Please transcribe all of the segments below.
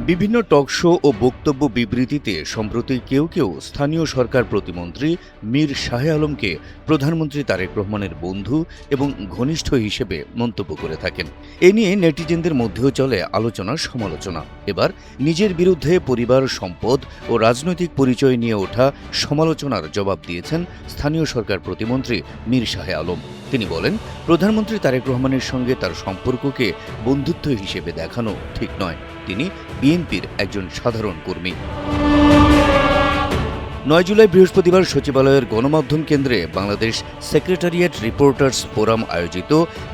বিভিন্ন talk show ও বক্তব্য বিবৃতিতে সম্প্রতি কেউ কেউ স্থানীয় সরকার প্রতিমন্ত্রী মীর শাহে আলমকে প্রধানমন্ত্রী তারেক রহমানের বন্ধু এবং ঘনিষ্ঠ হিসেবে মন্তব্য করে থাকেন। এ নিয়ে নেটিজেনদের মধ্যেও চলে আলোচনা সমালোচনা। এবার নিজের বিরুদ্ধে পরিবার, সম্পদ ও রাজনৈতিক পরিচয় নিয়ে ওঠা সমালোচনার জবাব দিয়েছেন স্থানীয় সরকার প্রতিমন্ত্রী মীর শাহে আলম। তিনি বলেন, প্রধানমন্ত্রী তারেক রহমানের সঙ্গে তার সম্পর্ককে বন্ধুত্ব হিসেবে দেখানো ঠিক নয়। তিনি বিএনপির একজন সাধারণ কর্মী। ৯ জুলাই বৃহস্পতিবার সচিবালয়ের গণমাধ্যম কেন্দ্রে বাংলাদেশ সেক্রেটারিয়েট রিপোর্টার্স ফোরাম আয়োজিত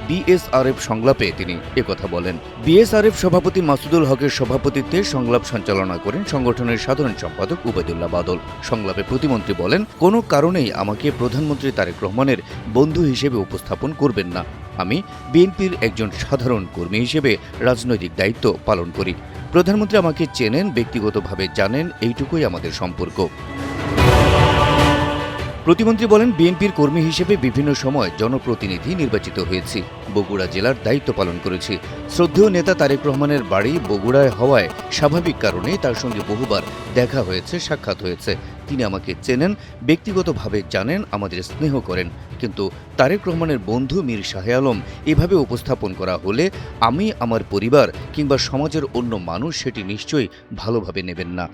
বিএসআরএফ সংলাপে তিনি একথা বলেন। বিএসআরএফ সভাপতি মাসুদুল হকের সভাপতিত্বে সংলাপ সঞ্চালনা করেন সংগঠনের সাধারণ সম্পাদক উবাইদুল্লাহ বাদল। সংলাপে প্রতিমন্ত্রী বলেন, কোনো কারণেই আমাকে প্রধানমন্ত্রী তারেক রহমানের বন্ধু হিসেবে উপস্থাপন করবেন না। আমি বিএনপির একজন সাধারণ কর্মী হিসেবে রাজনৈতিক দায়িত্ব পালন করি। প্রধানমন্ত্রী আমাকে চেনেন, ব্যক্তিগতভাবে জানেন, এইটুকুই আমাদের সম্পর্ক। প্রতিমন্ত্রী বলেন, বিএনপির কর্মী হিসেবে বিভিন্ন সময় জনপ্রতিনিধি নির্বাচিত হয়েছি, বগুড়া জেলার দায়িত্ব পালন করেছি। শ্রদ্ধেয় নেতা তারেক রহমানের বাড়ি বগুড়ায় হওয়ায় স্বাভাবিক কারণে তার সঙ্গে বহুবার দেখা হয়েছে, সাক্ষাৎ হয়েছে। তিনি আমাকে চেনেন, ব্যক্তিগতভাবে জানেন, আমাদের স্নেহ করেন। কিন্তু তারেক রহমানের বন্ধু মীর শাহে আলম এভাবে উপস্থাপন করা হলে আমি, আমার পরিবার কিংবা সমাজের অন্য মানুষ সেটি নিশ্চয়ই ভালোভাবে নেবেন না।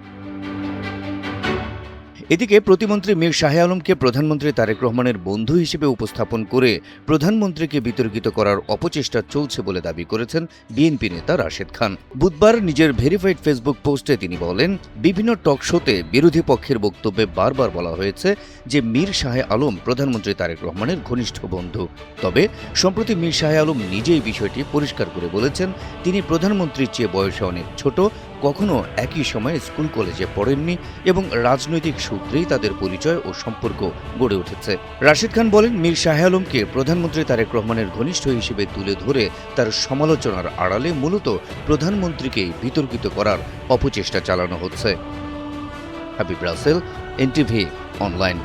এদিকে প্রতিমন্ত্রী মীর শাহে আলমকে প্রধানমন্ত্রী তারেক রহমানের বন্ধু হিসেবে উপস্থাপন করে প্রধানমন্ত্রীকে বিতর্কিত করার অপচেষ্টা চলছে বলে দাবি করেছেন বিএনপি নেতা রাশেদ খান। বুধবার নিজের ভেরিফাইড ফেসবুক পোস্টে তিনি বলেন, বিভিন্ন টক শোতে বিরোধী পক্ষের বক্তব্যে বারবার বলা হয়েছে যে মীর শাহে আলম প্রধানমন্ত্রী তারেক রহমানের ঘনিষ্ঠ বন্ধু। তবে সম্প্রতি মীর শাহে আলম নিজেই বিষয়টি পরিষ্কার করে বলেছেন, তিনি প্রধানমন্ত্রীর চেয়ে বয়সে অনেক ছোট, কখনো একই সময়ে স্কুল কলেজে পড়েননি এবং রাজনৈতিক সূত্রেই তাদের পরিচয় ও সম্পর্ক গড়ে উঠেছে। রাশেদ খান বলেন, মীর শাহে আলমকে প্রধানমন্ত্রী তারেক রহমানের ঘনিষ্ঠ হিসেবে তুলে ধরে তার সমালোচনার আড়ালে মূলত প্রধানমন্ত্রীকেই বিতর্কিত করার অপচেষ্টা চালানো হচ্ছে। হাবিব রাসেল, এনটিভি অনলাইন।